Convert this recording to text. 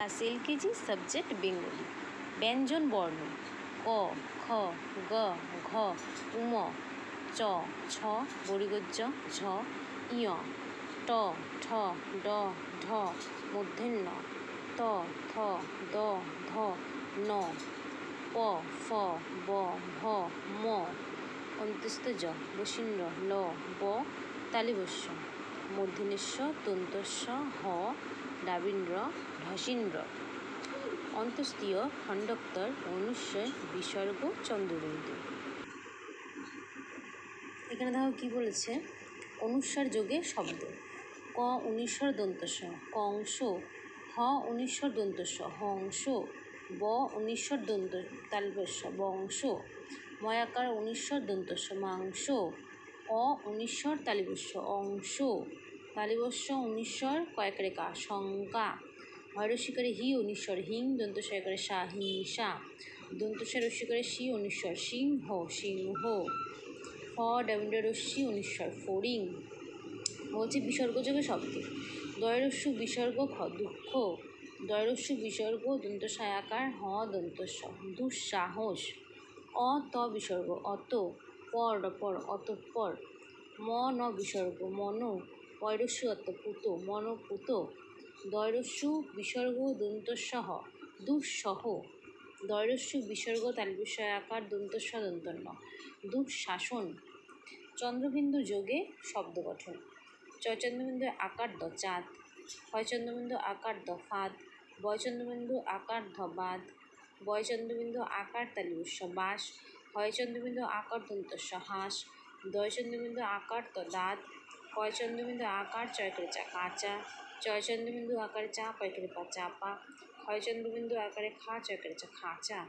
Class LKG subject Bengali. ব্যঞ্জন বর্ণ ক, খ, গ, ঘ, উম, চ, ছ, বর্গীয় ঝ, ইয়, ট, ঠ, ড, ঢ, মূর্ধন্য ত, থ, দ, ধ, ন, প, ফ, ব, ভ, ম, অন্ত্যস্ত জ, বসীন্দ্র ল, ব, তালিবস্য, মূর্ধন্যস্য দন্তস্য হ, ডাবীন্দ্র ঢসীন্দ্র, অন্তস্তীয় খণ্ডোক্তর অনুস্বর বিসর্গ চন্দ্রবিন্দু। এখানে দেখো কি বলেছে, অনুস্বার যোগে শব্দ। ক অনুস্বর দন্তস্ব কংস, হ অনুস্বর দন্তস্ব হংস, ব অনুস্বর দন্ত তালবস্য বংশ, ময়াকার অনুস্বর দন্তস্ব মাংস, অ অনুস্বর তালিবস্য অংশ, তালিবস্য অনুস্বর কয়কারে কা শঙ্কা, হয়রস্যিকারে হি অনুস্বর হিং, দন্তস্বয়কারে সা হিংসা, দন্তস্বয় রস্যিকারে সি অনুস্বর সিংহ সিংহ, ফ ডাবীন্দ্রস্যি অনুস্বর ফড়িং। বলছে বিসর্গযোগে শব্দ। দয়রস্যু বিসর্গ খ দুঃখ, দয়রস্যু বিসর্গ দন্তস্বয়াকার হ দন্তস্ব দুঃসাহস, অ ত বিসর্গ অত, পর পর অতঃপর, ম ন বিসর্গ মন, পয়রস্যু অত পুত মনপুত, দয়রস্যু বিসর্গ দন্তস্বহ দুঃসহ, দয়রস্যু বিসর্গ তালবস্যয়াকার দন্তস্ব দন্তন্য দুঃশাসন। চন্দ্রবিন্দু যোগে শব্দ গঠন। চন্দ্রবিন্দু আকার দ চাঁদ, চন্দ্রবিন্দু আকার দ ফাঁদ, চন্দ্রবিন্দু আকার ধ বাদ, চন্দ্রবিন্দু আকার তালিবস্য বাঁশ, চন্দ্রবিন্দু আকার দন্তস্য হাঁস, চন্দ্রবিন্দু আকার ত দাঁত, চন্দ্রবিন্দু আকার চয়কারে চা কাঁচা, চন্দ্রবিন্দু আকারে চা পয়কারে পা চাপা, চন্দ্রবিন্দু আকারে খা চয়কারে চা খাঁচা।